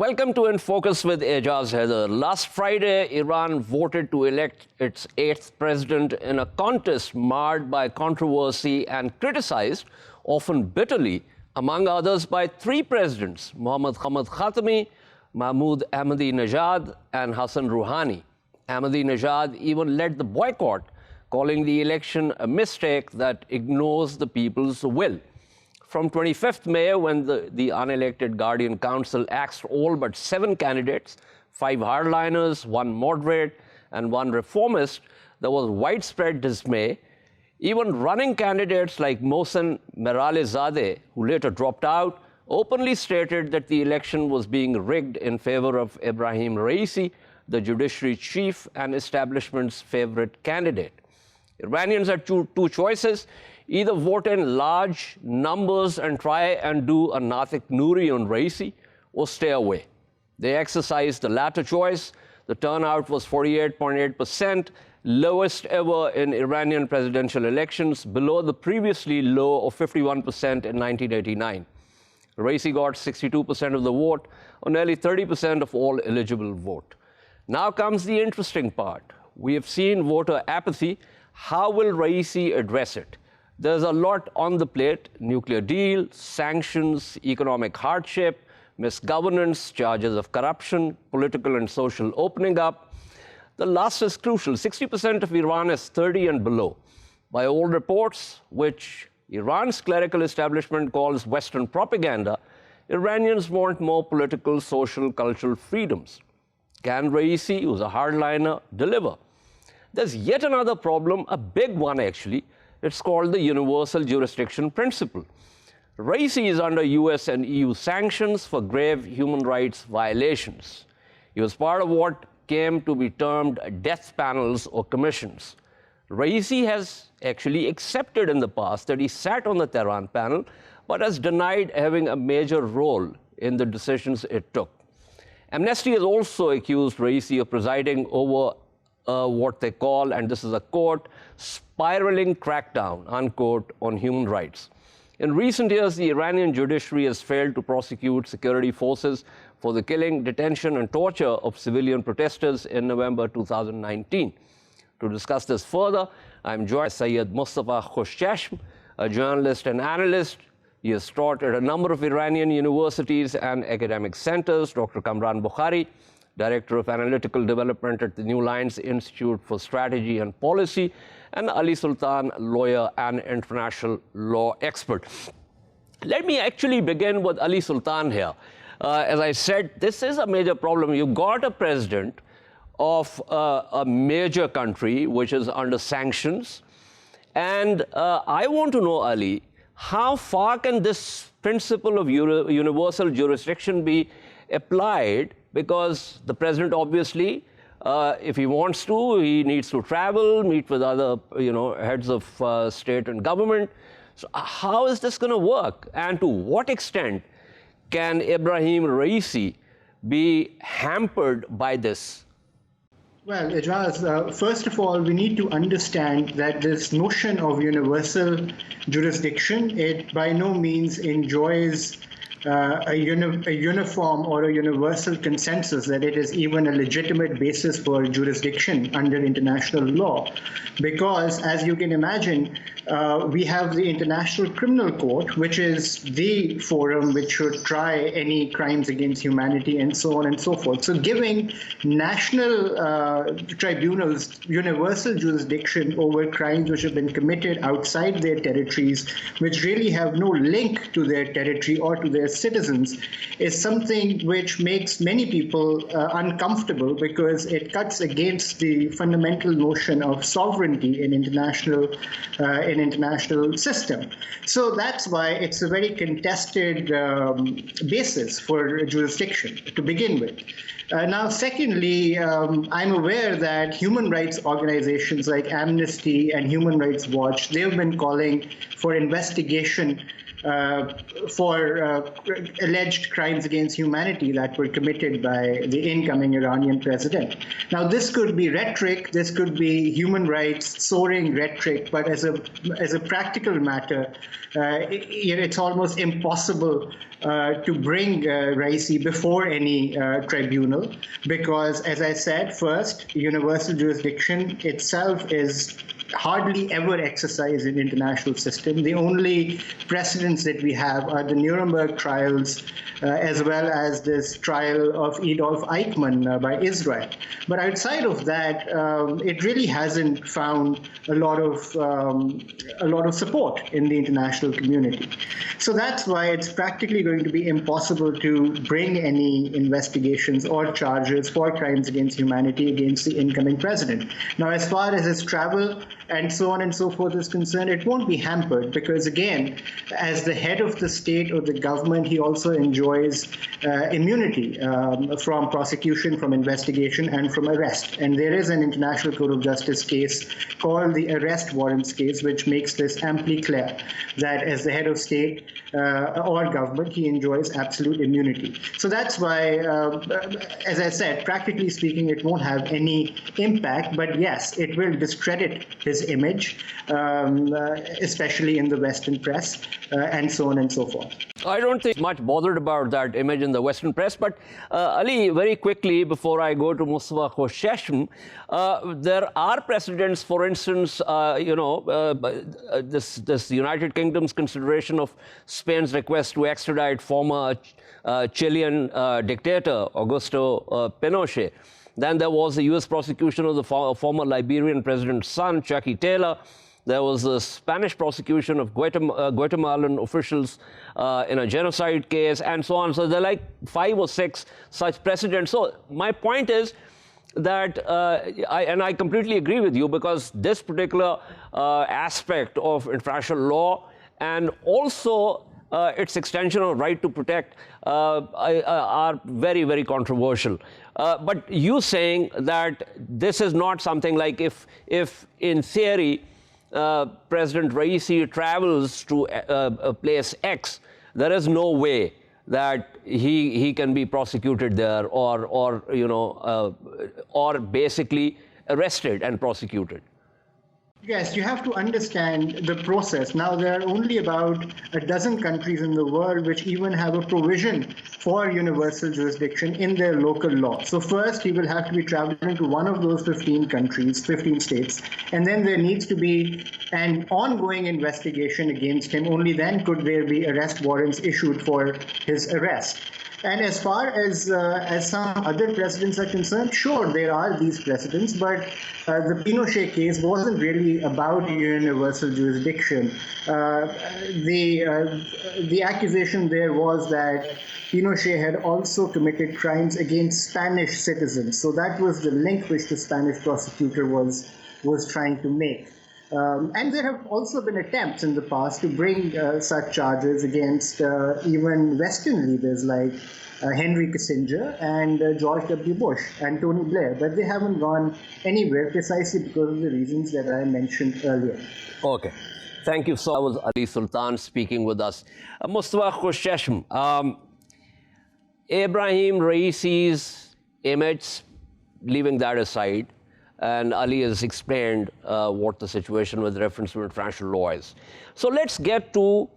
Welcome to In Focus with Ejaz Haider. Last Friday, Iran voted to elect its 8th president in a contest marred by controversy and criticized, often bitterly, among others, by 3 presidents, Mohammad Khatami, Mahmoud Ahmadinejad, and Hassan Rouhani. Ahmadinejad even led the boycott, calling the election a mistake that ignores the people's will. From 25th May, when the unelected Guardian Council axed all but 7 candidates, 5 hardliners, 1 moderate, and 1 reformist, there was widespread dismay. Even running candidates like Mohsen Meralezadeh, who later dropped out, openly stated that the election was being rigged in favor of Ibrahim Raisi, the judiciary chief and establishment's favorite candidate. Iranians had two choices: either vote in large numbers and try and do a Natik Nouri on Raisi, or stay away. They exercised the latter choice. The turnout was 48.8%, lowest ever in Iranian presidential elections, below the previously low of 51% in 1989. Raisi got 62% of the vote, or nearly 30% of all eligible vote. Now comes the interesting part. We have seen voter apathy. How will Raisi address it? There's a lot on the plate: nuclear deal, sanctions, economic hardship, misgovernance, charges of corruption, political and social opening up. The last is crucial. 60% of Iran is 30 and below. By all reports, which Iran's clerical establishment calls Western propaganda, Iranians want more political, social, cultural freedoms. Can Raisi, who's a hardliner, deliver? There's yet another problem, a big one actually. It's called the universal jurisdiction principle. Raisi is under US and EU sanctions for grave human rights violations. He was part of what came to be termed death panels or commissions. Raisi has actually accepted in the past that he sat on the Tehran panel, but has denied having a major role in the decisions it took. Amnesty has also accused Raisi of presiding over what they call, and this is a quote, spiraling crackdown, unquote, on human rights. In recent years, the Iranian judiciary has failed to prosecute security forces for the killing, detention, and torture of civilian protesters in November 2019. To discuss this further, I'm joined by Syed Mustafa Khoshchashm, a journalist and analyst. He has taught at a number of Iranian universities and academic centers. Dr. Kamran Bukhari, Director of Analytical Development at the New Lines Institute for Strategy and Policy, and Ali Sultan, lawyer and international law expert. Let me actually begin with Ali Sultan here. As I said, this is a major problem. You've got a president of a major country which is under sanctions. And I want to know, Ali, how far can this principle of universal jurisdiction be applied? Because the president obviously, if he wants to, he needs to travel, meet with other heads of state and government. So how is this going to work? And to what extent can Ibrahim Raisi be hampered by this? Well, Ejaz, first of all, we need to understand that this notion of universal jurisdiction, it by no means enjoys a uniform or a universal consensus that it is even a legitimate basis for jurisdiction under international law. Because, as you can imagine, we have the International Criminal Court, which is the forum which should try any crimes against humanity and so on and so forth. So giving national tribunals universal jurisdiction over crimes which have been committed outside their territories, which really have no link to their territory or to their citizens, is something which makes many people uncomfortable, because it cuts against the fundamental notion of sovereignty in international system. So that's why it's a very contested basis for jurisdiction to begin with. Now, secondly, I'm aware that human rights organizations like Amnesty and Human Rights Watch, they've been calling for investigation alleged crimes against humanity that were committed by the incoming Iranian president. Now, this could be rhetoric, this could be human rights soaring rhetoric, but as a practical matter, it's almost impossible to bring Raisi before any tribunal because, as I said, first, universal jurisdiction itself is hardly ever exercised in the international system. The only precedents that we have are the Nuremberg trials, as well as this trial of Adolf Eichmann by Israel. But outside of that, it really hasn't found a lot of support in the international community. So that's why it's practically going to be impossible to bring any investigations or charges for crimes against humanity against the incoming president. Now, as far as his travel and so on and so forth is concerned, it won't be hampered because, again, as the head of the state or the government, he also enjoys immunity from prosecution, from investigation, and from arrest. And there is an International Court of Justice case called the arrest warrants case, which makes this amply clear that as the head of state or government, he enjoys absolute immunity. So that's why, as I said, practically speaking, it won't have any impact. But yes, it will discredit his image, especially in the Western press, and so on and so forth. I don't think much bothered about that image in the Western press, but Ali, very quickly before I go to Mustafa Khosheshm, there are precedents. For instance, this United Kingdom's consideration of Spain's request to extradite former Chilean dictator Augusto Pinochet. Then there was the U.S. prosecution of the former Liberian president's son, Chucky Taylor. There was the Spanish prosecution of Guatemalan officials in a genocide case, and so on. So there are like 5 or 6 such precedents. So my point is that, I completely agree with you, because this particular aspect of international law and also its extension of right to protect are very, very controversial. But you saying that this is not something like if in theory President Raisi travels to a place X, there is no way that he can be prosecuted there or basically arrested and prosecuted. Yes, you have to understand the process. Now, there are only about a dozen countries in the world which even have a provision for universal jurisdiction in their local law. So first, he will have to be traveling to one of those 15 countries, 15 states, and then there needs to be an ongoing investigation against him. Only then could there be arrest warrants issued for his arrest. And as far as some other precedents are concerned, sure, there are these precedents, but the Pinochet case wasn't really about universal jurisdiction. The accusation there was that Pinochet had also committed crimes against Spanish citizens. So that was the link which the Spanish prosecutor was trying to make. And there have also been attempts in the past to bring such charges against even Western leaders like Henry Kissinger and George W. Bush and Tony Blair, but they haven't gone anywhere precisely because of the reasons that I mentioned earlier. Okay. Thank you. So that was Ali Sultan speaking with us. Mustafa Khosheshm, Ibrahim Raisi's image, leaving that aside, and Ali has explained what the situation with reference to international law is. So let's get to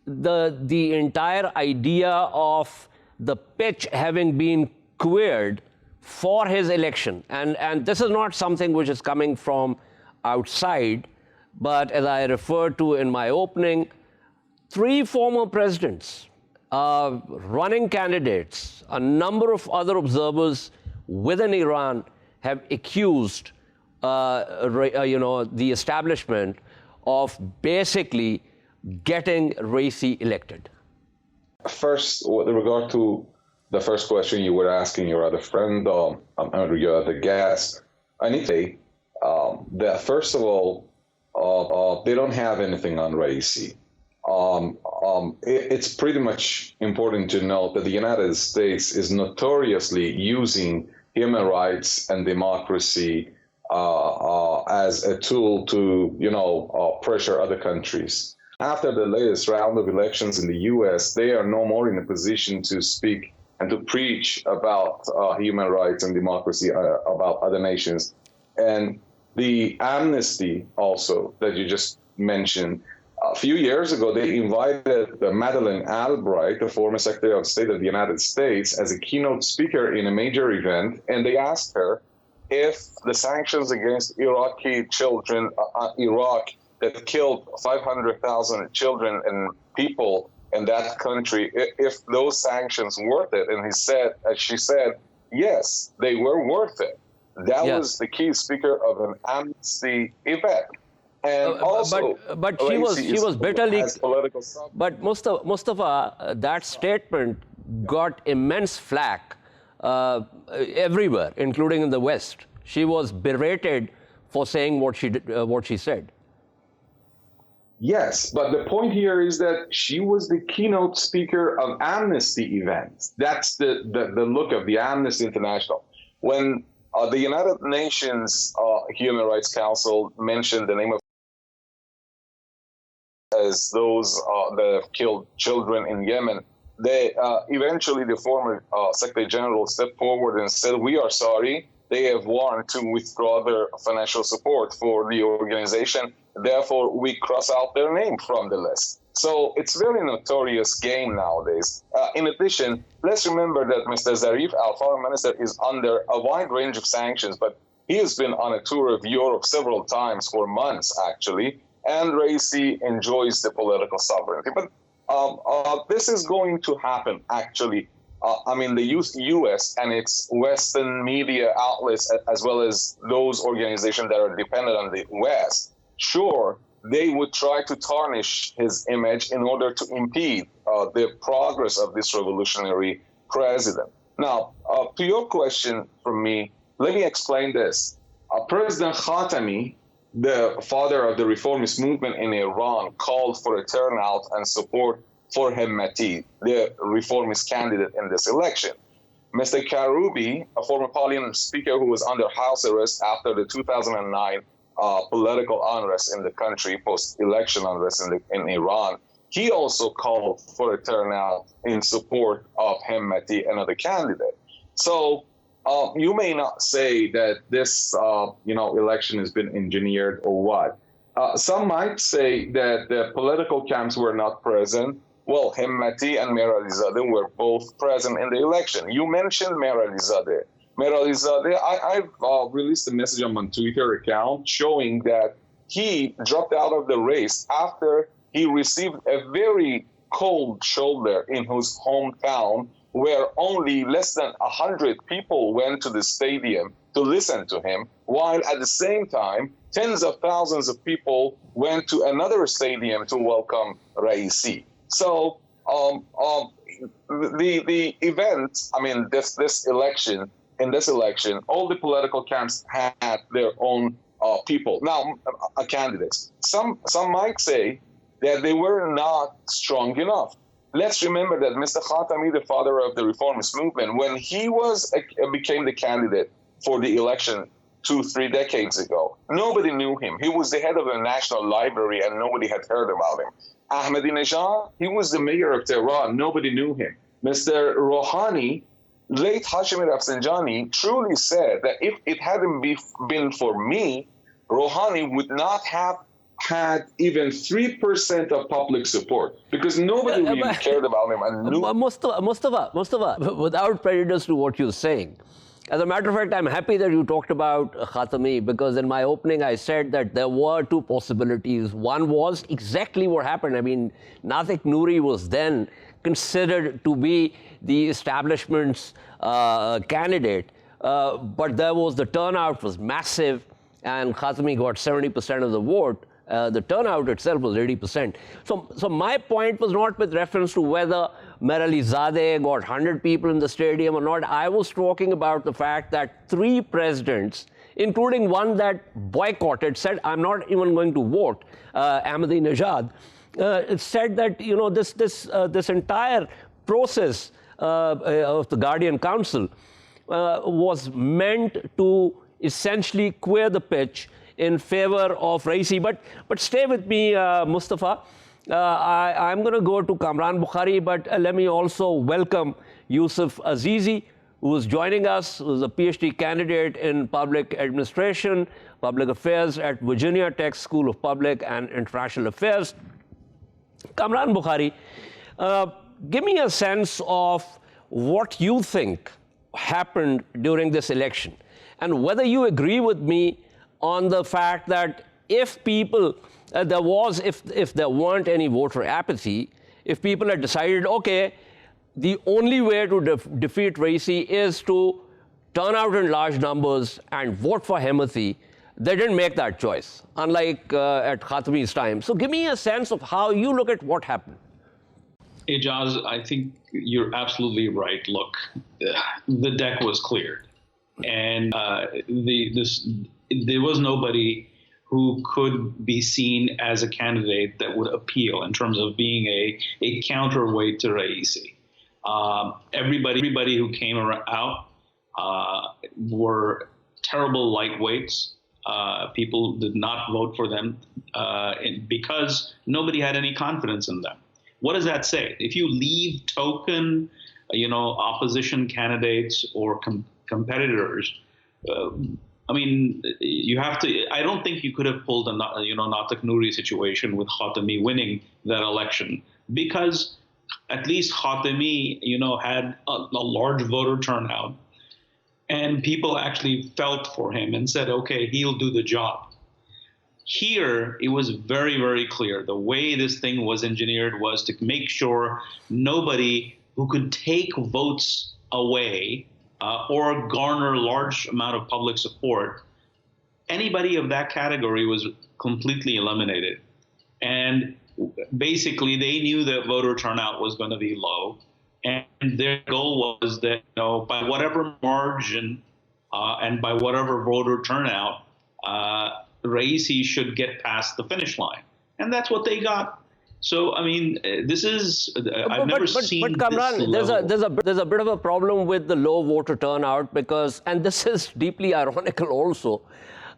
the entire idea of the pitch having been cleared for his election. And this is not something which is coming from outside, but as I referred to in my opening, 3 former presidents, running candidates, a number of other observers within Iran have accused the establishment of basically getting Raisi elected. First, with regard to the first question you were asking your other friend, your other guest, I need to say that first of all, they don't have anything on Raisi. It's pretty much important to note that the United States is notoriously using human rights and democracy as a tool to, pressure other countries. After the latest round of elections in the U.S., they are no more in a position to speak and to preach about human rights and democracy about other nations. And the amnesty also that you just mentioned, a few years ago, they invited Madeleine Albright, the former Secretary of State of the United States, as a keynote speaker in a major event, and they asked her if the sanctions against Iraqi children, Iraq, that killed 500,000 children and people in that country, if those sanctions worth it. And she said, yes, they were worth it. That was the key speaker of an amnesty event. And also, but she was bitterly. But Mustafa, that statement got immense flack everywhere, including in the West. She was berated for saying what she said. Yes, but the point here is that she was the keynote speaker of amnesty events. That's the look of the Amnesty International. When the United Nations Human Rights Council mentioned the name of as those that have killed children in Yemen, they eventually the former Secretary General stepped forward and said, "We are sorry. They have warned to withdraw their financial support for the organization. Therefore, we cross out their name from the list." So it's a very notorious game nowadays. In addition, let's remember that Mr. Zarif, our foreign minister, is under a wide range of sanctions, but he has been on a tour of Europe several times for months, actually, and Raisi enjoys the political sovereignty. But this is going to happen, actually. The U.S. and its Western media outlets, as well as those organizations that are dependent on the West, sure, they would try to tarnish his image in order to impede the progress of this revolutionary president. Now, to your question from me, let me explain this. President Khatami, the father of the reformist movement in Iran, called for a turnout and support for Hemmati, the reformist candidate in this election. Mr. Karoubi, a former parliament speaker who was under house arrest after the 2009 political unrest in the country, post-election unrest in Iran, he also called for a turnout in support of Hemmati, another candidate. So you may not say that this election has been engineered or what. Some might say that the political camps were not present. Well, Hemmati and Meralizadeh were both present in the election. You mentioned Meralizadeh. Meralizadeh, I've released a message on my Twitter account showing that he dropped out of the race after he received a very cold shoulder in his hometown, where only less than 100 people went to the stadium to listen to him, while at the same time, tens of thousands of people went to another stadium to welcome Raisi. So the event, this election, all the political camps had their own people. Now, candidates. Some might say that they were not strong enough. Let's remember that Mr. Khatami, the father of the reformist movement, when he became the candidate for the election 2-3 decades ago, nobody knew him. He was the head of the National Library and nobody had heard about him. Ahmadinejad, he was the mayor of Tehran. Nobody knew him. Mr. Rouhani, late Hashemi Rafsanjani, truly said that if it hadn't been for me, Rouhani would not have had even 3% of public support, because nobody really cared about him and knew. Mustafa, without prejudice to what you're saying, as a matter of fact, I'm happy that you talked about Khatami, because in my opening I said that there were two possibilities. One was exactly what happened. Nazik Nouri was then considered to be the establishment's candidate, but the turnout was massive, and Khatami got 70% of the vote. The turnout itself was 80%. So my point was not with reference to whether Meralizadeh got 100 people in the stadium or not. I was talking about the fact that 3 presidents, including one that boycotted, said, I'm not even going to vote, Ahmadinejad, said that this entire process of the Guardian Council was meant to essentially clear the pitch in favor of Raisi. But stay with me, Mustafa. I'm going to go to Kamran Bukhari, but let me also welcome Yusuf Azizi, who is joining us, who is a PhD candidate in public administration, public affairs at Virginia Tech School of Public and International Affairs. Kamran Bukhari, give me a sense of what you think happened during this election, and whether you agree with me on the fact that if people, if there weren't any voter apathy, if people had decided, okay, the only way to defeat Raisi is to turn out in large numbers and vote for Hemati, they didn't make that choice, unlike at Khatami's time. So give me a sense of how you look at what happened. Ijaz, I think you're absolutely right. Look, the deck was cleared, and there was nobody who could be seen as a candidate that would appeal in terms of being a counterweight to Raisi. Everybody who came out were terrible lightweights. People did not vote for them because nobody had any confidence in them. What does that say? If you leave token, opposition candidates or competitors, I mean, you have to. I don't think you could have pulled a Natak Nouri situation with Khatami winning that election, because at least Khatami, had a large voter turnout, and people actually felt for him and said, okay, he'll do the job. Here, it was very, very clear. The way this thing was engineered was to make sure nobody who could take votes away or garner large amount of public support, anybody of that category was completely eliminated. And basically, they knew that voter turnout was going to be low. And their goal was that, by whatever margin and by whatever voter turnout, Raisi should get past the finish line. And that's what they got. So, I mean, this is, I've never seen But Kamran, there's a bit of a problem with the low voter turnout because, and this is deeply ironical also,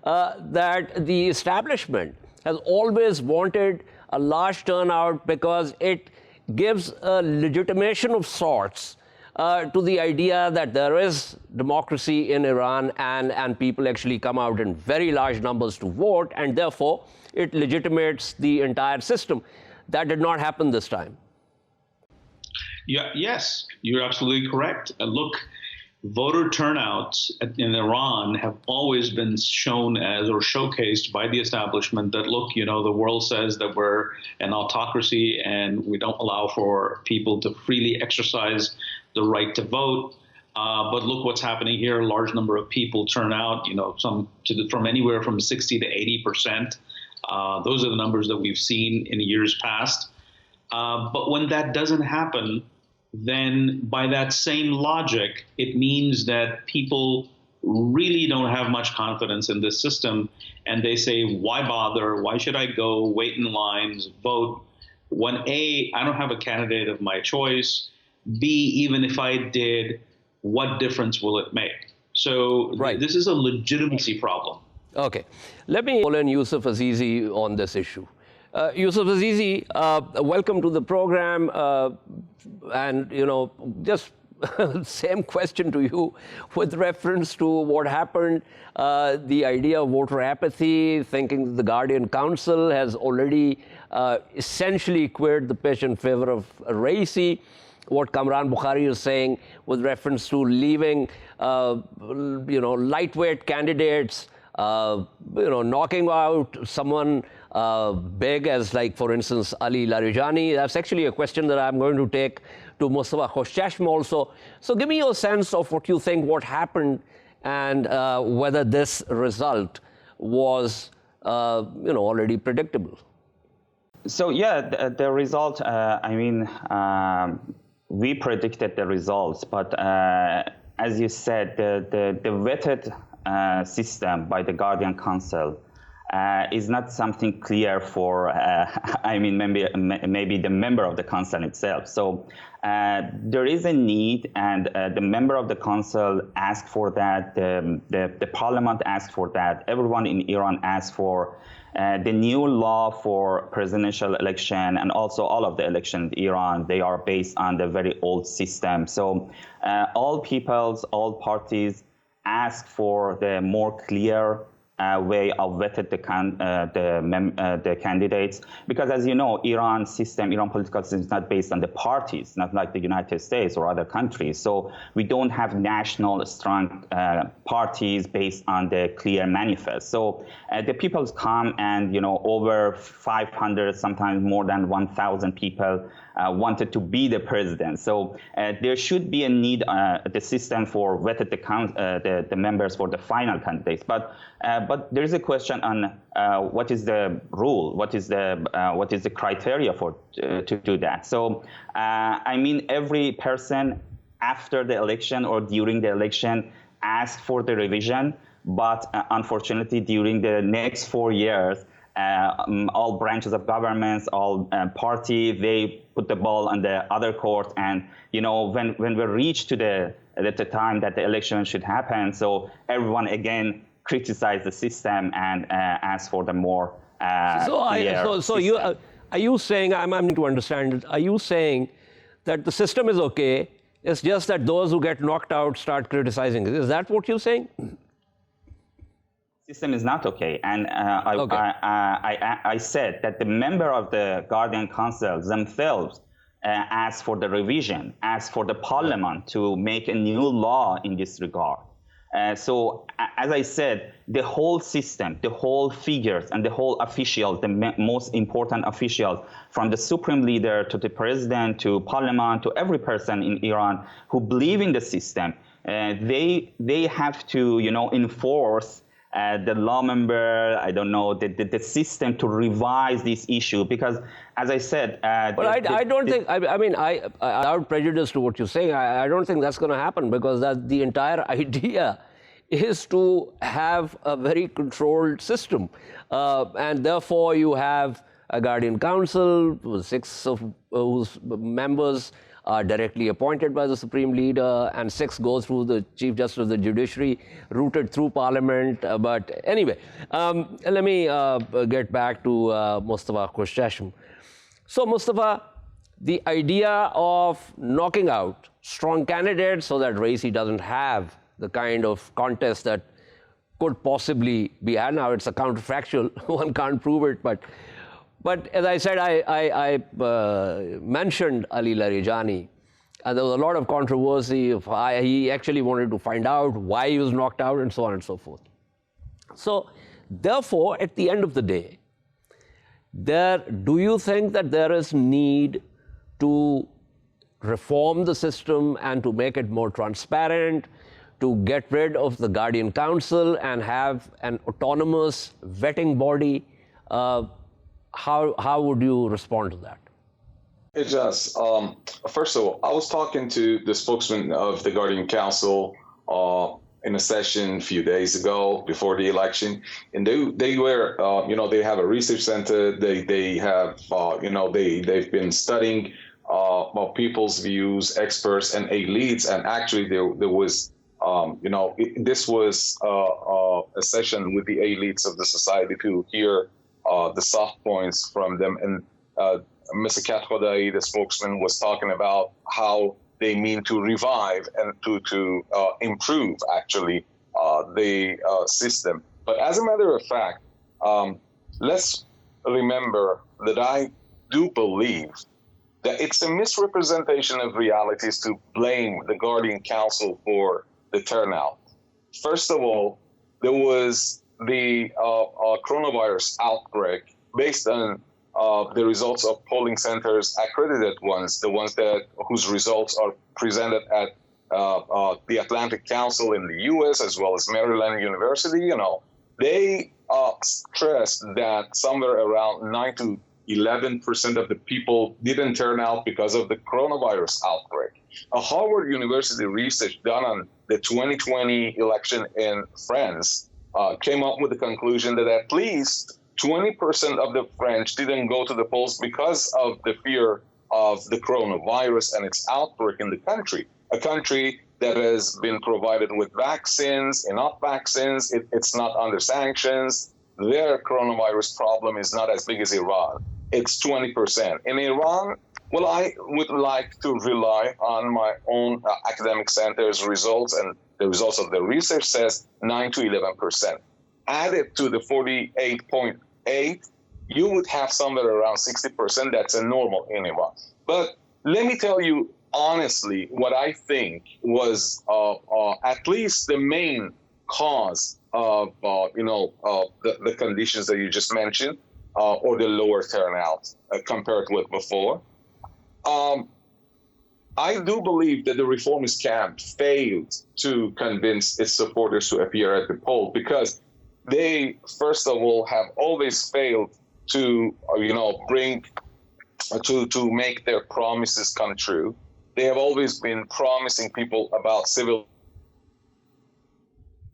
that the establishment has always wanted a large turnout because it gives a legitimation of sorts to the idea that there is democracy in Iran and people actually come out in very large numbers to vote, and therefore it legitimates the entire system. That did not happen this time. Yeah, yes, you're absolutely correct. Look, voter turnouts in Iran have always been shown as or showcased by the establishment that, look, the world says that we're an autocracy and we don't allow for people to freely exercise the right to vote. But look what's happening here. A large number of people turn out, from anywhere from 60 to 80%. Those are the numbers that we've seen in years past. But when that doesn't happen, then by that same logic, it means that people really don't have much confidence in this system. And they say, why bother? Why should I go wait in lines, vote, when A, I don't have a candidate of my choice, B, even if I did, what difference will it make? So This is a legitimacy problem. Okay. Let me call in Yusuf Azizi on this issue. Yusuf Azizi, welcome to the program. And, just same question to you with reference to what happened, the idea of voter apathy, thinking the Guardian Council has already essentially cleared the pitch in favor of Raisi. What Kamran Bukhari is saying with reference to leaving, lightweight candidates, knocking out someone big as, like, for instance, Ali Larijani. That's actually a question that I'm going to take to Mustafa Khoshchashma also. So give me your sense of what you think, what happened, and whether this result was, already predictable. So, yeah, the result, we predicted the results, but as you said, the vetted system by the Guardian Council is not something clear for, I mean, maybe the member of the council itself. So there is a need, and the member of the council asked for that, the parliament asked for that, everyone in Iran asked for the new law for presidential election, and also all of the elections in Iran, they are based on the very old system. So all peoples, all parties ask for the more clear way of vetted the candidates, because as you know, Iran political system is not based on the parties, not like the United States or other countries. So we don't have national strong parties based on the clear manifest. So the people come, and over 500, sometimes more than 1,000 people wanted to be the president. So there should be a need, the system for vetted the members for the final candidates. But there is a question on what is the rule, what is the criteria for to do that. So I mean, every person after the election or during the election asked for the revision, but unfortunately during the next 4 years, all branches of governments, all party, they put the ball on the other court, and when we reach to the time that the election should happen, so everyone again criticize the system and ask for the more are you saying, I'm going to understand it, are you saying that the system is okay, it's just that those who get knocked out start criticizing it? Is that what you're saying? System is not okay, and I said that the member of the Guardian Council themselves asked for the revision, asked for the parliament to make a new law in this regard. So as I said, the whole system, the whole figures, and the whole officials, the most important officials, from the supreme leader to the president to parliament to every person in Iran who believe in the system, they have to enforce the law member, I don't know, the system to revise this issue, because as I said, but I don't think, I mean, without prejudice to what you're saying, I don't think that's going to happen, because that the entire idea is to have a very controlled system, and therefore you have a Guardian Council, 6 of whose members are directly appointed by the Supreme Leader, and 6 go through the Chief Justice of the Judiciary, routed through Parliament. But anyway, let me get back to Mustafa Khosrowshahi. So Mustafa, the idea of knocking out strong candidates so that Raisi doesn't have the kind of contest that could possibly be had. Now, it's a counterfactual, one can't prove it, but as I said, I mentioned Ali Larijani, and there was a lot of controversy of he actually wanted to find out why he was knocked out and so on and so forth. So therefore, at the end of the day, do you think that there is need to reform the system and to make it more transparent, to get rid of the Guardian Council and have an autonomous vetting body? How would you respond to that? It does. First of all, I was talking to the spokesman of the Guardian Council in a session a few days ago before the election, and they were, they have a research center. They have, they've been studying people's views, experts, and elites, and actually there was. This was a session with the elites of the society to hear the soft points from them. And Mr. Kat Khodai, the spokesman, was talking about how they mean to revive and to improve, actually, the system. But as a matter of fact, let's remember that I do believe that it's a misrepresentation of realities to blame the Guardian Council for the turnout. First of all, there was the coronavirus outbreak based on the results of polling centers, accredited ones, the ones whose results are presented at the Atlantic Council in the U.S. as well as Maryland University. They stressed that somewhere around 9 to 11% of the people didn't turn out because of the coronavirus outbreak. A Harvard University research done on the 2020 election in France came up with the conclusion that at least 20% of the French didn't go to the polls because of the fear of the coronavirus and its outbreak in the country, a country that has been provided with vaccines, enough vaccines. It's not under sanctions. Their coronavirus problem is not as big as Iran. It's 20%. In Iran, well, I would like to rely on my own academic center's results, and the results of the research says 9 to 11%. Added to the 48.8, you would have somewhere around 60%. That's a normal in Iran. But let me tell you honestly what I think was at least the main cause of the conditions that you just mentioned, or the lower turnout compared with before. I do believe that the reformist camp failed to convince its supporters to appear at the poll because they, first of all, have always failed to, to make their promises come true. They have always been promising people about civil,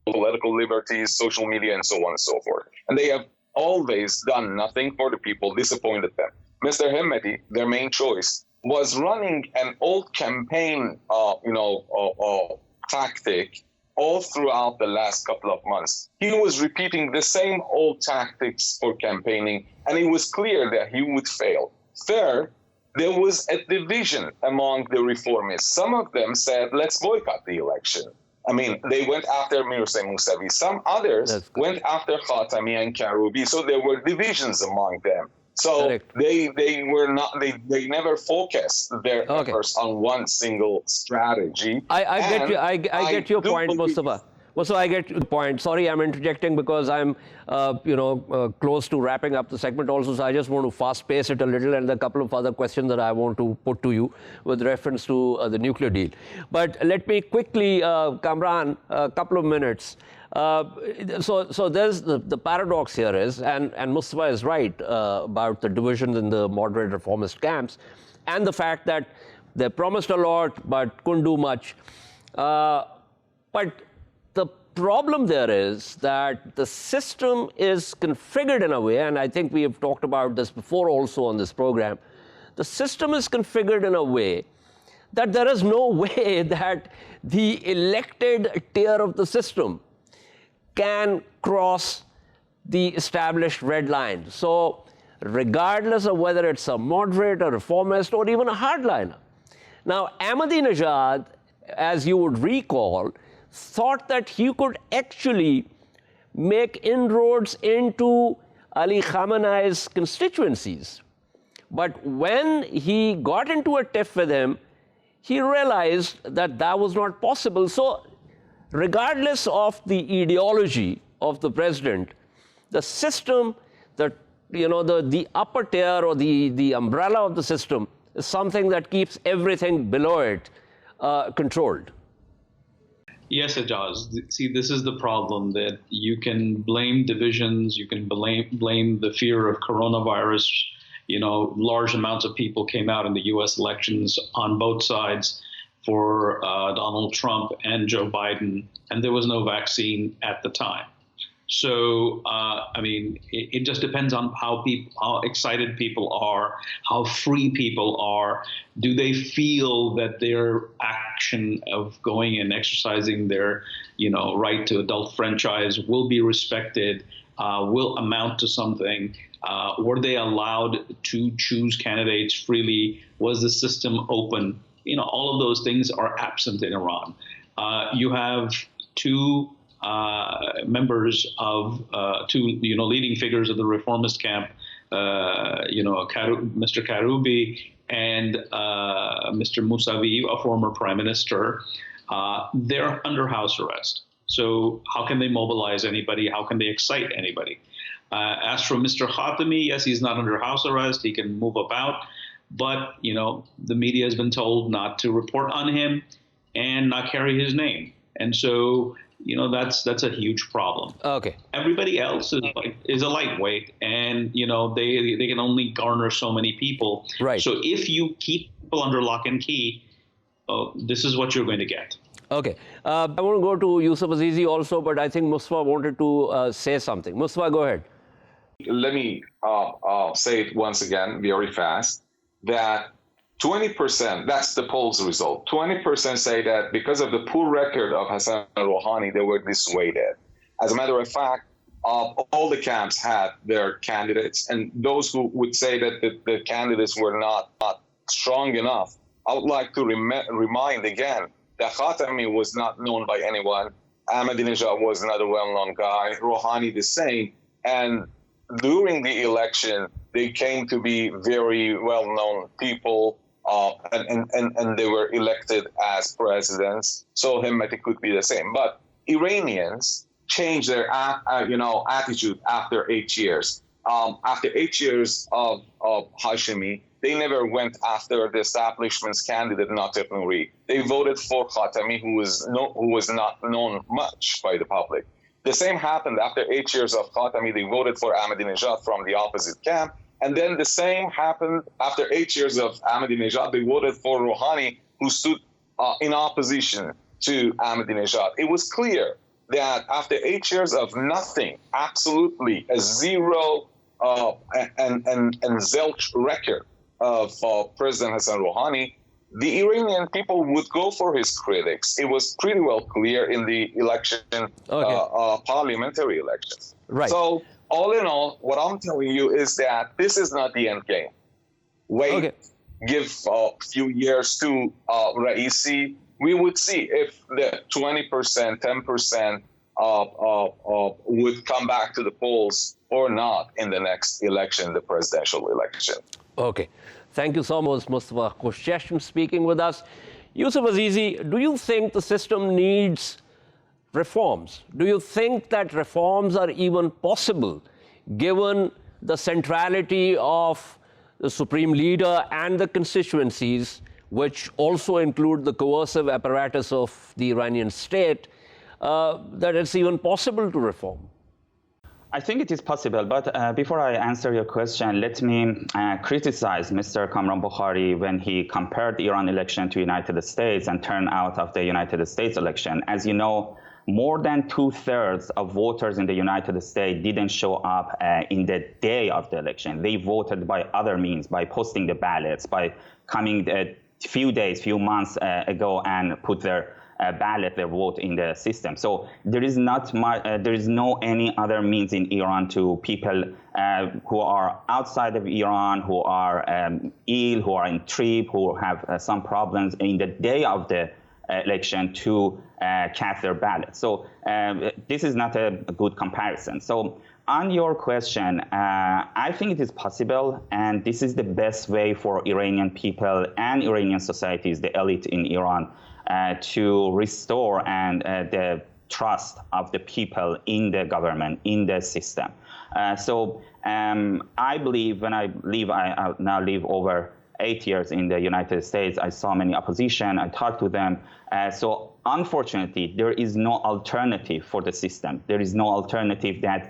political liberties, social media, and so on and so forth. And they have always done nothing for the people, disappointed them. Mr. Hemmeti, their main choice, was running an old campaign, tactic all throughout the last couple of months. He was repeating the same old tactics for campaigning, and it was clear that he would fail. Third, there was a division among the reformists. Some of them said, let's boycott the election. I mean, they went after Mirza Mousavi. Some others went after Khatami and Karoubi. So there were divisions among them. So they never focused their efforts on one single strategy. I get your point, Mustafa. Mustafa, I get your point. Sorry, I'm interjecting because I'm, close to wrapping up the segment also. So I just want to fast pace it a little, and a couple of other questions that I want to put to you with reference to the nuclear deal. But let me quickly, Kamran, a couple of minutes. So there's the paradox here is, and Mustafa is right about the divisions in the moderate reformist camps, and the fact that they promised a lot but couldn't do much. But the problem there is that the system is configured in a way, and I think we have talked about this before also on this program, the system is configured in a way that there is no way that the elected tier of the system can cross the established red line. So regardless of whether it's a moderate, a reformist, or even a hardliner. Now, Ahmadinejad, as you would recall, thought that he could actually make inroads into Ali Khamenei's constituencies. But when he got into a tiff with him, he realized that that was not possible. So regardless of the ideology of the president, the system, the upper tier or the umbrella of the system is something that keeps everything below it controlled. Yes, Ajaz. See, this is the problem, that you can blame divisions, you can blame the fear of coronavirus. Large amounts of people came out in the U.S. elections on both sides for Donald Trump and Joe Biden, and there was no vaccine at the time. So, it just depends on how excited people are, how free people are. Do they feel that their action of going and exercising their, right to adult franchise will be respected, will amount to something? Were they allowed to choose candidates freely? Was the system open? All of those things are absent in Iran. You have two members of leading figures of the reformist camp, Mr. Karoubi and Mr. Mousavi, a former prime minister. They're under house arrest. So how can they mobilize anybody? How can they excite anybody? As for Mr. Khatami, yes, he's not under house arrest. He can move about. But, the media has been told not to report on him and not carry his name. And so, that's a huge problem. Okay. Everybody else is a lightweight, and, they can only garner so many people. Right. So if you keep people under lock and key, this is what you're going to get. Okay. I want to go to Yusuf Azizi also, but I think Mustafa wanted to say something. Mustafa, go ahead. Let me say it once again, very fast, that 20%, that's the poll's result, 20% say that because of the poor record of Hassan Rouhani, they were dissuaded. As a matter of fact, all the camps had their candidates, and those who would say that the candidates were not strong enough, I would like to remind again that Khatami was not known by anyone. Ahmadinejad was not a well-known guy. Rouhani the same. And during the election, they came to be very well-known people, and they were elected as presidents. So Hemmeti could be the same. But Iranians changed their attitude after 8 years. After 8 years of Hashemi, they never went after the establishment's candidate, Natif Nouri. They voted for Khatami, who was not known much by the public. The same happened after 8 years of Khatami. They voted for Ahmadinejad from the opposite camp. And then the same happened after 8 years of Ahmadinejad. They voted for Rouhani, who stood in opposition to Ahmadinejad. It was clear that after 8 years of nothing, absolutely a zero and zilch record of President Hassan Rouhani, the Iranian people would go for his critics. It was pretty well clear in the election, parliamentary elections. Right. So all in all, what I'm telling you is that this is not the end game. Wait, give a few years to Raisi. We would see if the 20%, 10% would come back to the polls or not in the next election, the presidential election. Okay. Thank you so much, Mustafa Khoshcheshm, speaking with us. Yusuf Azizi, do you think the system needs reforms? Do you think that reforms are even possible, given the centrality of the supreme leader and the constituencies, which also include the coercive apparatus of the Iranian state, that it's even possible to reform? I think it is possible, but before I answer your question, let me criticize Mr. Kamran Bukhari when he compared the Iran election to United States and turnout of the United States election. As you know, more than 2/3 of voters in the United States didn't show up in the day of the election. They voted by other means, by posting the ballots, by coming a few days, few months ago and put their ballot, their vote in the system. So there is no any other means in Iran to people who are outside of Iran, who are ill, who are in trip, who have some problems in the day of the election to cast their ballot. So this is not a good comparison. So on your question, I think it is possible, and this is the best way for Iranian people and Iranian societies, the elite in Iran, to restore and the trust of the people in the government, in the system. So I believe when I now live over 8 years in the United States, I saw many opposition, I talked to them. So unfortunately, there is no alternative for the system. There is no alternative that,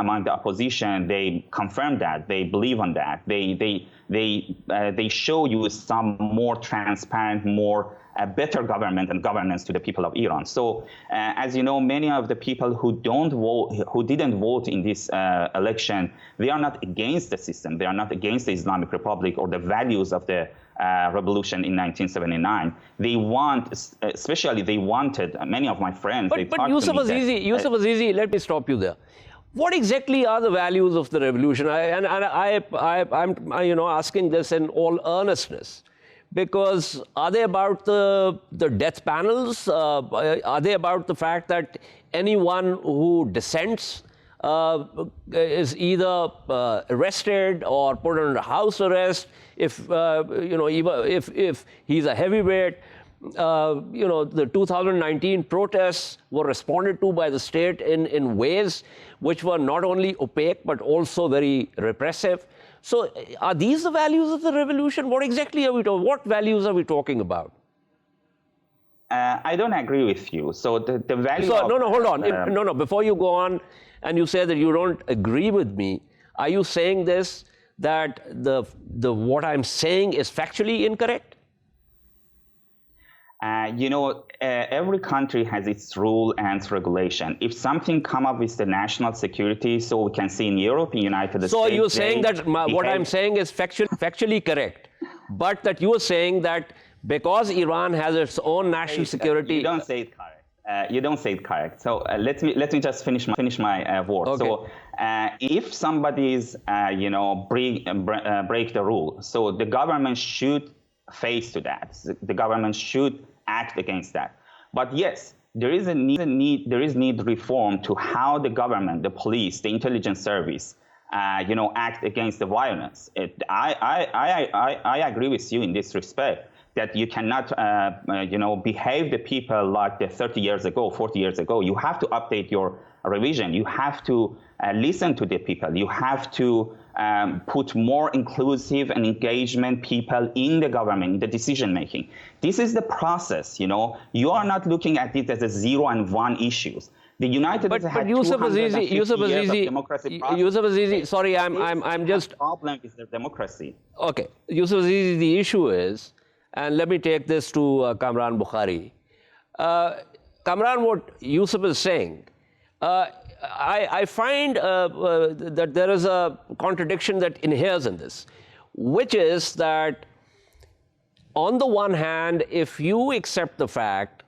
among the opposition, they confirm that, they believe on that. They show you some more transparent, more better government and governance to the people of Iran. So, as you know, many of the people who didn't vote in this election, they are not against the system. They are not against the Islamic Republic or the values of the revolution in 1979. They wanted, many of my friends, But Yusuf Azizi, let me stop you there. What exactly are the values of the revolution? I'm asking this in all earnestness. Because are they about the death panels? Are they about the fact that anyone who dissents is either arrested or put under house arrest if he's a heavyweight? The 2019 protests were responded to by the state in ways which were not only opaque but also very repressive. So are these the values of the revolution? What exactly are we talking? What values are we talking about? I don't agree with you. So the value. So hold on. Before you go on, and you say that you don't agree with me, are you saying this that what I'm saying is factually incorrect? Every country has its rule and regulation. If something come up with the national security, so we can see in Europe, in United States. So you're saying that what I'm saying is factually correct, but that you're saying that because Iran has its own national security. You don't say it correct. You don't say it correct. So let me just finish my word. Okay. So if somebody is break the rule, so the government should face to that. The government should act against that. But yes, there is need reform to how the government, the police, the intelligence service, act against the violence. I agree with you in this respect that you cannot, behave the people like the 30 years ago, 40 years ago. You have to update your revision. You have to listen to the people. You have to put more inclusive and engagement people in the government, in the decision making. This is the process. You are not looking at it as a 0 and 1 issues. The United States had 250 years of democracy process. Yusuf Azizi, sorry, I'm just. The problem is the democracy. Okay, Yusuf Azizi, the issue is, and let me take this to Kamran Bukhari. Kamran, what Yusuf is saying, I find that there is a contradiction that inheres in this, which is that on the one hand, if you accept the fact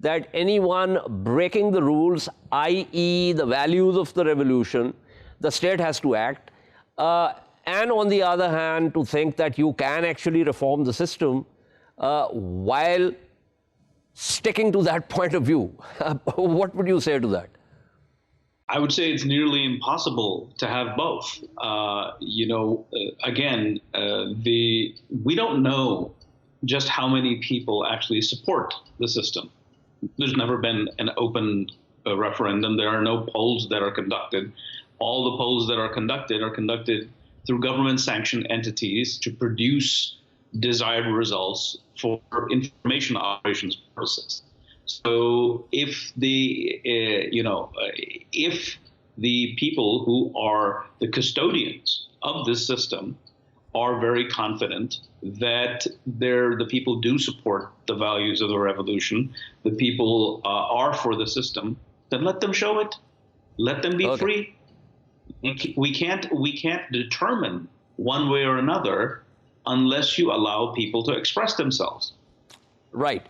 that anyone breaking the rules, i.e. the values of the revolution, the state has to act, and on the other hand, to think that you can actually reform the system while sticking to that point of view. What would you say to that? I would say it's nearly impossible to have both. We don't know just how many people actually support the system. There's never been an open referendum. There are no polls that are conducted. All the polls that are conducted through government-sanctioned entities to produce desired results for information operations purposes. So if the people who are the custodians of this system are very confident that the people do support the values of the revolution, the people are for the system, then let them show it. Let them be free. We can't determine one way or another unless you allow people to express themselves. Right.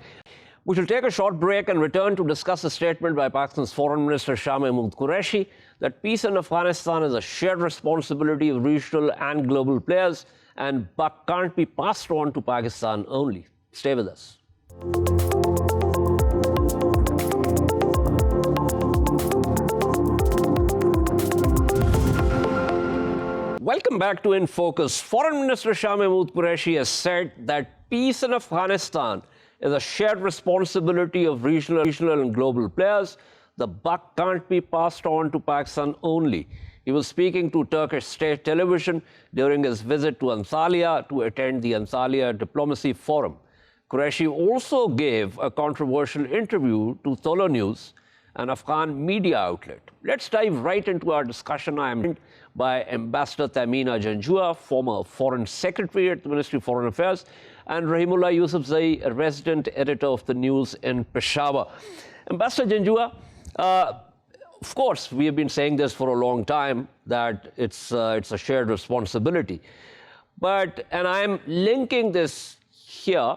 We shall take a short break and return to discuss a statement by Pakistan's Foreign Minister Shah Mahmood Qureshi that peace in Afghanistan is a shared responsibility of regional and global players and buck can't be passed on to Pakistan only. Stay with us. Welcome back to In Focus. Foreign Minister Shah Mahmood Qureshi has said that peace in Afghanistan is a shared responsibility of regional and global players. The buck can't be passed on to Pakistan only. He was speaking to Turkish state television during his visit to Antalya to attend the Antalya Diplomacy Forum. Qureshi also gave a controversial interview to Tolo News, an Afghan media outlet. Let's dive right into our discussion. I am joined by Ambassador Tamina Janjua, former Foreign Secretary at the Ministry of Foreign Affairs, and Rahimullah Yousafzai, a resident editor of the news in Peshawar. Ambassador Janjua, of course, we have been saying this for a long time, that it's a shared responsibility. And I'm linking this here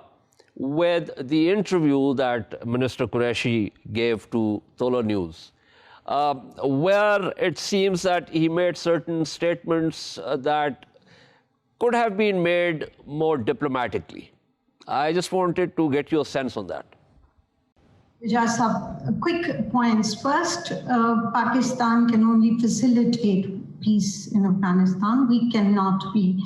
with the interview that Minister Qureshi gave to Tolo News, where it seems that he made certain statements that could have been made more diplomatically. I just wanted to get your sense on that. Just some quick points. First, Pakistan can only facilitate peace in Afghanistan. We cannot be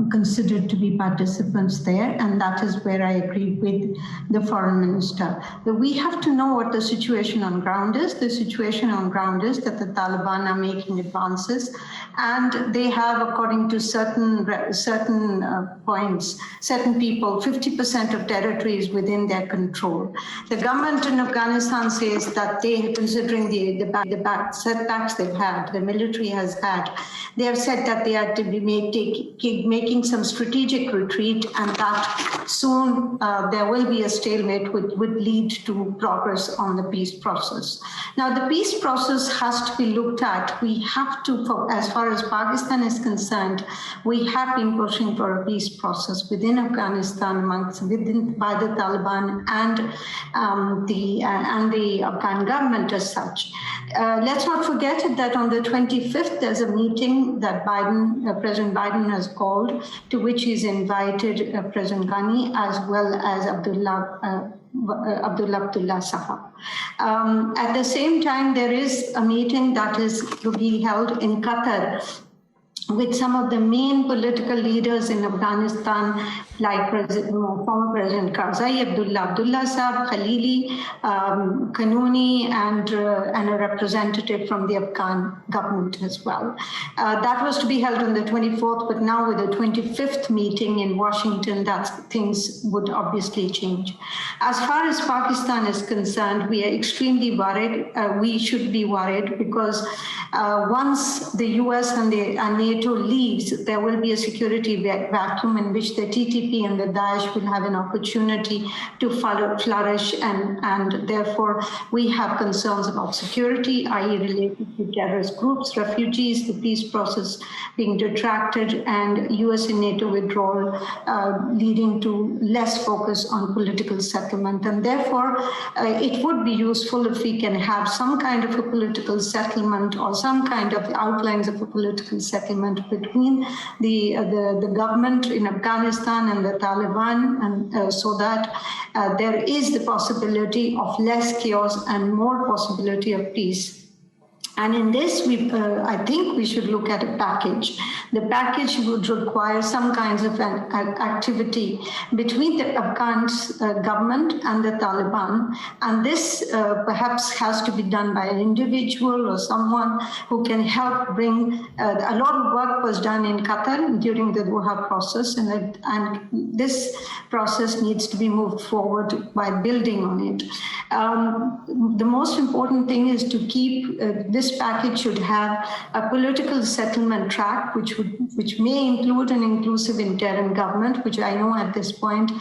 considered to be participants there, and that is where I agree with the foreign minister. But we have to know what the situation on ground is. The situation on ground is that the Taliban are making advances, and they have, according to certain points, certain people, 50% of territories within their control. The government in Afghanistan says that they, considering the setbacks they've had, the military has has had. They have said that they are to be making some strategic retreat, and that soon there will be a stalemate which would lead to progress on the peace process. Now, the peace process has to be looked at. We have to, as far as Pakistan is concerned, we have been pushing for a peace process within Afghanistan by the Taliban and the Afghan government as such. Let's not forget that on the 25th, there's a meeting that President Biden has called, to which he's invited President Ghani as well as Abdullah Sahab. At the same time, there is a meeting that is to be held in Qatar with some of the main political leaders in Afghanistan, like former President Karzai, Abdullah Sahab, Khalili, Kanuni, and a representative from the Afghan government as well. That was to be held on the 24th, but now with the 25th meeting in Washington, things would obviously change. As far as Pakistan is concerned, we are extremely worried. We should be worried because once the US and NATO leaves, there will be a security vacuum in which the TTP and the Daesh will have an opportunity to flourish, and therefore we have concerns about security, i.e. related to terrorist groups, refugees, the peace process being detracted, and US and NATO withdrawal leading to less focus on political settlement. And therefore, it would be useful if we can have some kind of a political settlement or some kind of outlines of a political settlement between the government in Afghanistan and the Taliban, and so that there is the possibility of less chaos and more possibility of peace. And in this, I think we should look at a package. The package would require some kinds of an activity between the Afghan government and the Taliban. And this perhaps has to be done by an individual or someone who can help bring, a lot of work was done in Qatar during the Doha process, and this process needs to be moved forward by building on it. The most important thing is to keep this package should have a political settlement track, which may include an inclusive interim government, which I know at this point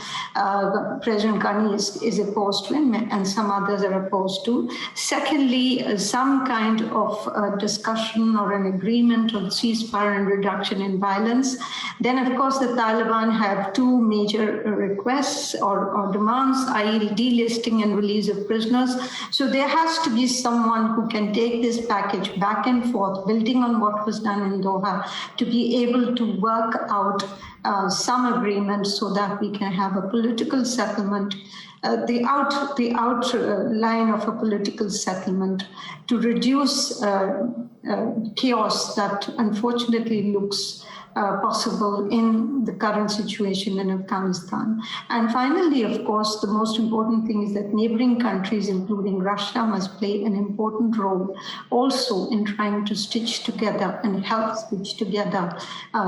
President Ghani is opposed to, and some others are opposed to. Secondly, some kind of discussion or an agreement on ceasefire and reduction in violence. Then, of course, the Taliban have two major requests or demands, i.e. delisting and release of prisoners. So there has to be someone who can take this package back and forth, building on what was done in Doha, to be able to work out some agreement so that we can have a political settlement, the outline of a political settlement to reduce chaos that unfortunately looks possible in the current situation in Afghanistan. And finally, of course, the most important thing is that neighboring countries, including Russia, must play an important role also in trying to stitch together and help stitch together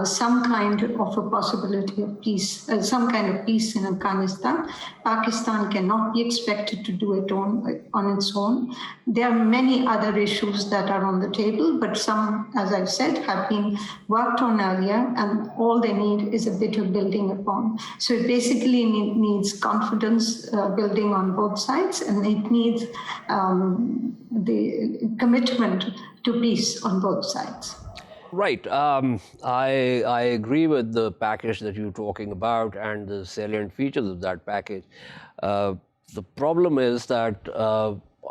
some kind of a possibility of peace, some kind of peace in Afghanistan. Pakistan cannot be expected to do it on its own. There are many other issues that are on the table, but some, as I've said, have been worked on earlier, and all they need is a bit of building upon. So it basically needs confidence building on both sides, and it needs the commitment to peace on both sides. Right. I agree with the package that you're talking about and the salient features of that package. The problem is that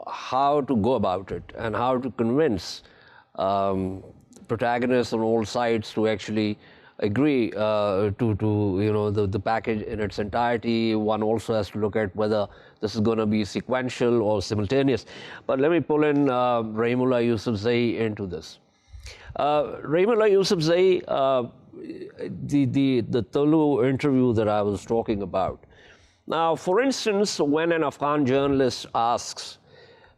how to go about it and how to convince protagonists on all sides to actually agree to the package in its entirety. One also has to look at whether this is going to be sequential or simultaneous. But let me pull in Rahimullah Yousafzai into this. Rahimullah Yousafzai, the Tulu interview that I was talking about. Now, for instance, when an Afghan journalist asks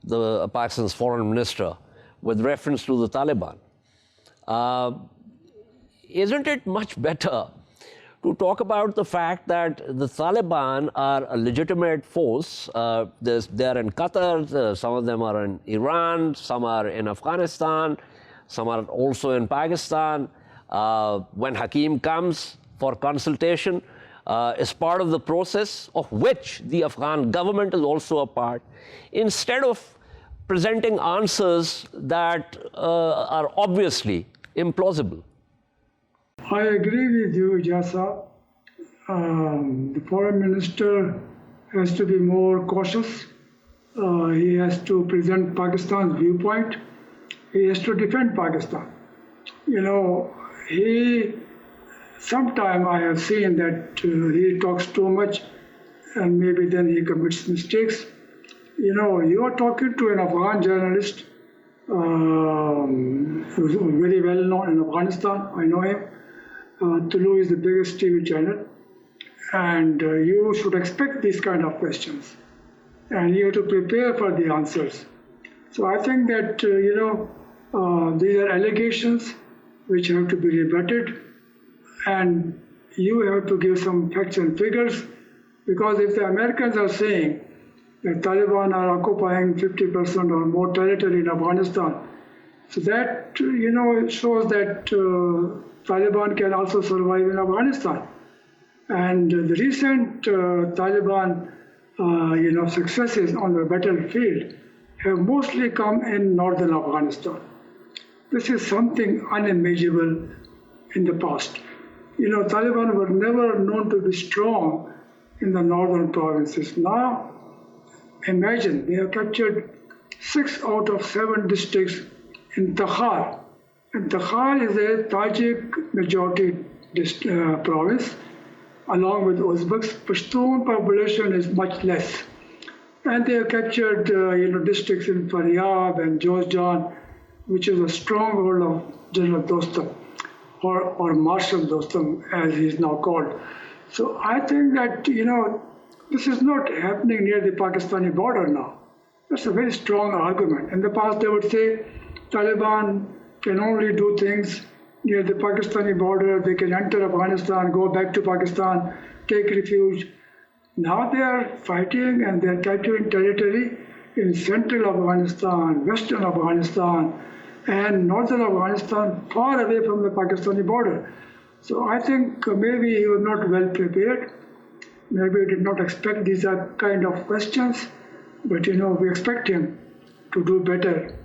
Pakistan's foreign minister with reference to the Taliban, isn't it much better to talk about the fact that the Taliban are a legitimate force? They're in Qatar, some of them are in Iran, some are in Afghanistan, some are also in Pakistan. When Hakim comes for consultation, is part of the process of which the Afghan government is also a part, instead of presenting answers that are obviously implausible. I agree with you, Jasa. The foreign minister has to be more cautious. He has to present Pakistan's viewpoint. He has to defend Pakistan. You know, sometime I have seen that he talks too much and maybe then he commits mistakes. You know, you are talking to an Afghan journalist who's very well known in Afghanistan. I know him. Tulu is the biggest TV channel. And you should expect these kind of questions. And you have to prepare for the answers. So I think that, these are allegations which have to be rebutted. And you have to give some facts and figures. Because if the Americans are saying that Taliban are occupying 50% or more territory in Afghanistan, so that, shows that Taliban can also survive in Afghanistan. And the recent Taliban, successes on the battlefield have mostly come in northern Afghanistan. This is something unimaginable in the past. Taliban were never known to be strong in the northern provinces. Now, imagine they have captured 6 out of 7 districts in Takhar. And Takhar is a Tajik majority province, along with Uzbeks. Pashtun population is much less. And they have captured districts in Faryab and Jozjan, which is a stronghold of General Dostum, or Marshal Dostum, as he is now called. So I think that, this is not happening near the Pakistani border now. That's a very strong argument. In the past, they would say Taliban can only do things near the Pakistani border. They can enter Afghanistan, go back to Pakistan, take refuge. Now they are fighting and they are capturing territory in central Afghanistan, western Afghanistan, and northern Afghanistan, far away from the Pakistani border. So I think maybe he was not well prepared. Maybe he did not expect these kind of questions. But, we expect him to do better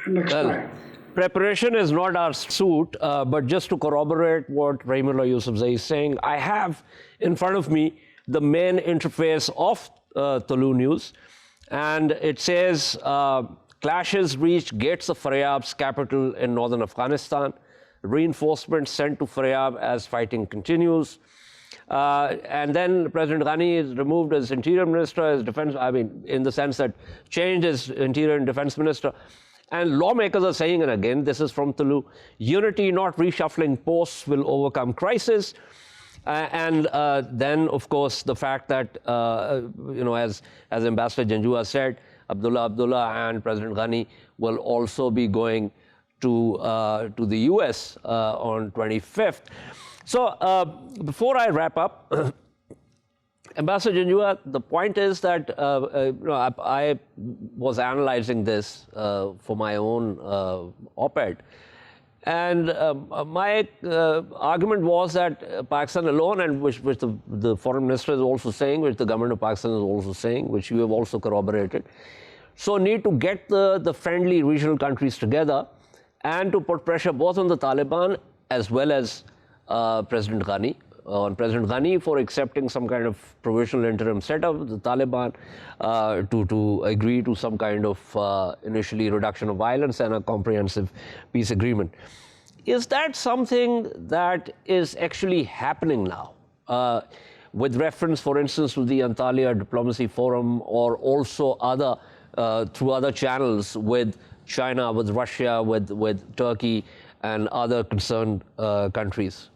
next time. Preparation is not our suit, but just to corroborate what Rahimullah Yousafzai is saying, I have in front of me the main interface of Tulu News, and it says, clashes reached gates of Faryab's capital in northern Afghanistan, reinforcements sent to Faryab as fighting continues. And then President Ghani is removed as interior minister, as defense, in the sense that changed as interior and defense minister. And lawmakers are saying, and again, this is from Tulu, unity, not reshuffling posts, will overcome crisis. And then, of course, the fact that, as Ambassador Janjua said, Abdullah and President Ghani will also be going to the US on 25th. So before I wrap up, Ambassador Janjua, the point is that I was analyzing this for my own op-ed, and my argument was that Pakistan alone, and which the foreign minister is also saying, which the government of Pakistan is also saying, which you have also corroborated, so need to get the friendly regional countries together and to put pressure both on the Taliban as well as President Ghani, on President Ghani for accepting some kind of provisional interim setup with the Taliban, to agree to some kind of initially reduction of violence and a comprehensive peace agreement. Is that something that is actually happening now? With reference, for instance, to the Antalya Diplomacy Forum, or also through other channels with China, with Russia, with Turkey and other concerned countries?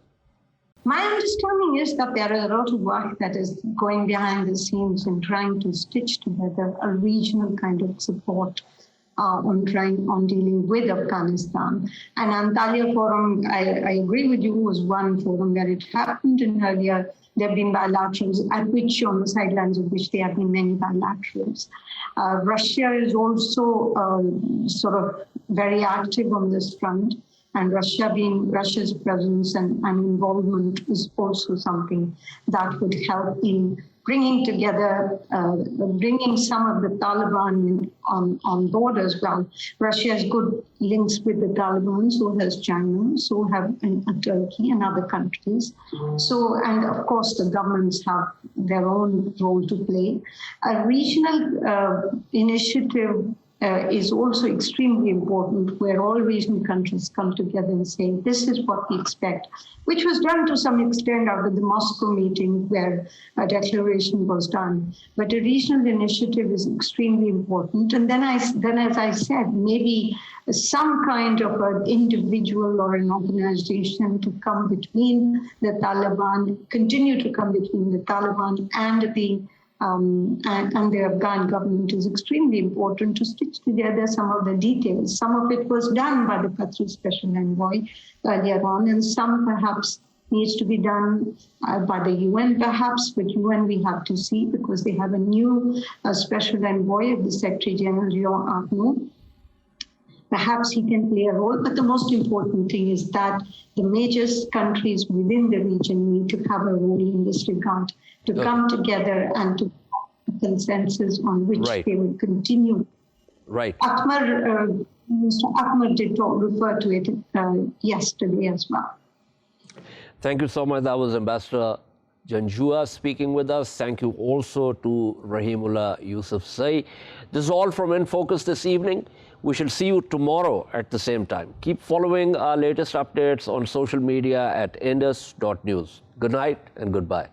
My understanding is that there is a lot of work that is going behind the scenes in trying to stitch together a regional kind of support on dealing with Afghanistan. And Antalya Forum, I agree with you, was one forum where it happened, and earlier there have been bilaterals, at which on the sidelines of which there have been many bilaterals. Russia is also sort of very active on this front, and Russia's presence and involvement is also something that would help in bringing together, bringing some of the Taliban on board as well. Russia has good links with the Taliban, so has China, so have Turkey and other countries. So, and of course, the governments have their own role to play. A regional initiative is also extremely important, where all regional countries come together and say, this is what we expect, which was done to some extent after the Moscow meeting, where a declaration was done. But a regional initiative is extremely important. And then, as I said, maybe some kind of an individual or an organization to come between the Taliban, continue to come between the Taliban and the Afghan government is extremely important to stitch together some of the details. Some of it was done by the Qatari Special Envoy earlier on, and some perhaps needs to be done by the UN. Perhaps with UN we have to see, because they have a new Special Envoy of the Secretary General, Jean. Perhaps he can play a role, but the most important thing is that the major countries within the region need to have a role in this regard, to come together and to have a consensus on which they will continue. Right. Mr. Akmal did refer to it yesterday as well. Thank you so much. That was Ambassador Janjua speaking with us. Thank you also to Rahimullah Yousafzai. This is all from In Focus this evening. We shall see you tomorrow at the same time. Keep following our latest updates on social media at indus.news. Good night and goodbye.